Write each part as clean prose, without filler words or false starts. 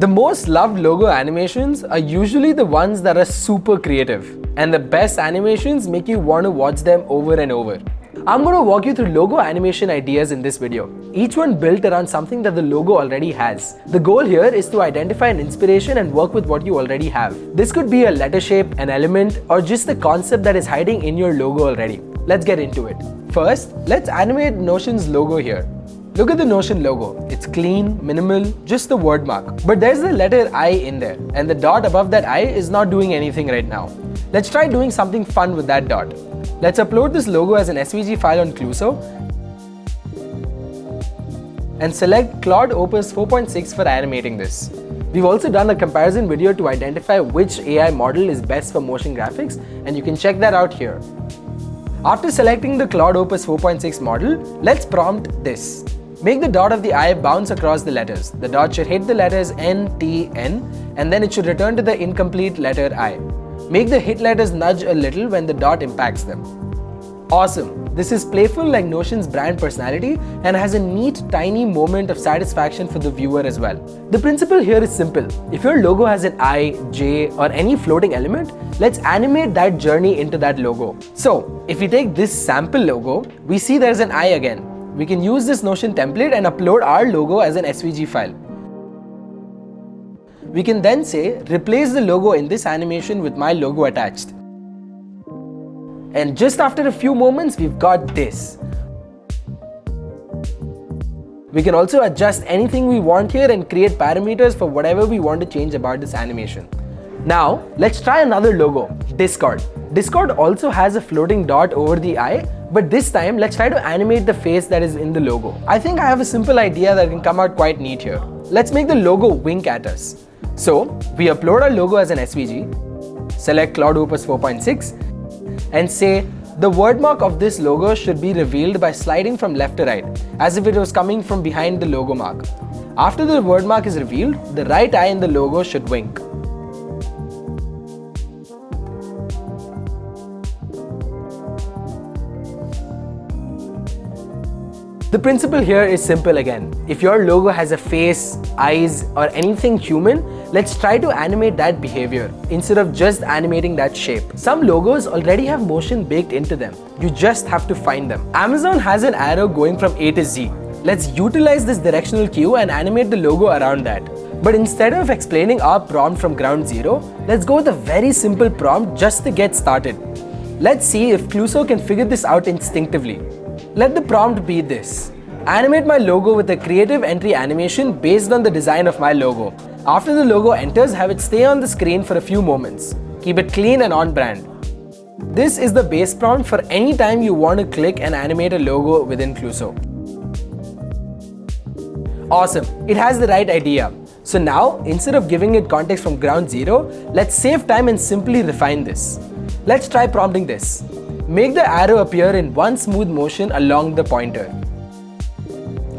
The most loved logo animations are usually the ones that are super creative, and the best animations make you want to watch them over and over. I'm going to walk you through logo animation ideas in this video, each one built around something that the logo already has. The goal here is to identify an inspiration and work with what you already have. This could be a letter shape, an element, or just the concept that is hiding in your logo already. Let's get into it. First, let's animate Notion's logo here. Look at the Notion logo. It's clean, minimal, just the word mark. But there's the letter I in there, and the dot above that I is not doing anything right now. Let's try doing something fun with that dot. Let's upload this logo as an SVG file on Cluso and select Claude Opus 4.6 for animating this. We've also done a comparison video to identify which AI model is best for motion graphics, and you can check that out here. After selecting the Claude Opus 4.6 model, let's prompt this. Make the dot of the I bounce across the letters. The dot should hit the letters N, T, N, and then it should return to the incomplete letter I. Make the hit letters nudge a little when the dot impacts them. Awesome! This is playful like Notion's brand personality and has a neat, tiny moment of satisfaction for the viewer as well. The principle here is simple. If your logo has an I, J, or any floating element, let's animate that journey into that logo. So, if we take this sample logo, we see there's an I again. We can use this Notion template and upload our logo as an SVG file. We can then say, replace the logo in this animation with my logo attached. And just after a few moments, we've got this. We can also adjust anything we want here and create parameters for whatever we want to change about this animation. Now, let's try another logo, Discord. Discord also has a floating dot over the I, but this time let's try to animate the face that is in the logo. I think I have a simple idea that can come out quite neat here. Let's make the logo wink at us. So, we upload our logo as an SVG, select Claude Opus 4.6, and say, the word mark of this logo should be revealed by sliding from left to right, as if it was coming from behind the logo mark. After the word mark is revealed, the right eye in the logo should wink. The principle here is simple again. If your logo has a face, eyes, or anything human, let's try to animate that behavior instead of just animating that shape. Some logos already have motion baked into them. You just have to find them. Amazon has an arrow going from A to Z. Let's utilize this directional cue and animate the logo around that. But instead of explaining our prompt from ground zero, let's go with a very simple prompt just to get started. Let's see if Cluso can figure this out instinctively. Let the prompt be this. Animate my logo with a creative entry animation based on the design of my logo. After the logo enters, have it stay on the screen for a few moments. Keep it clean and on brand. This is the base prompt for any time you want to click and animate a logo within Cluso. Awesome, it has the right idea. So now, instead of giving it context from ground zero, let's save time and simply refine this. Let's try prompting this. Make the arrow appear in one smooth motion along the pointer.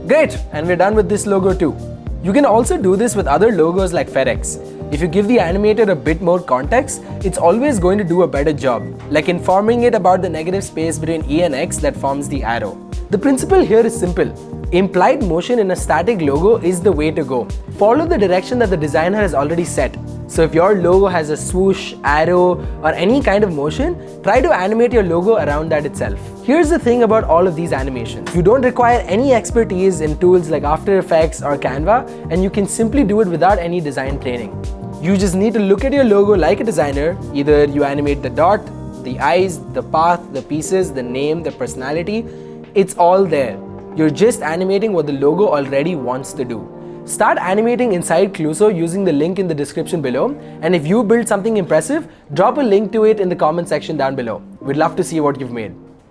Great, and we're done with this logo too. You can also do this with other logos like FedEx. If you give the animator a bit more context, it's always going to do a better job, like informing it about the negative space between E and X that forms the arrow. The principle here is simple. Implied motion in a static logo is the way to go. Follow the direction that the designer has already set. So if your logo has a swoosh, arrow, or any kind of motion, try to animate your logo around that itself. Here's the thing about all of these animations. You don't require any expertise in tools like After Effects or Canva, and you can simply do it without any design training. You just need to look at your logo like a designer. Either you animate the dot, the eyes, the path, the pieces, the name, the personality. It's all there. You're just animating what the logo already wants to do. Start animating inside Cluso using the link in the description below, and if you build something impressive, drop a link to it in the comment section down below. We'd love to see what you've made.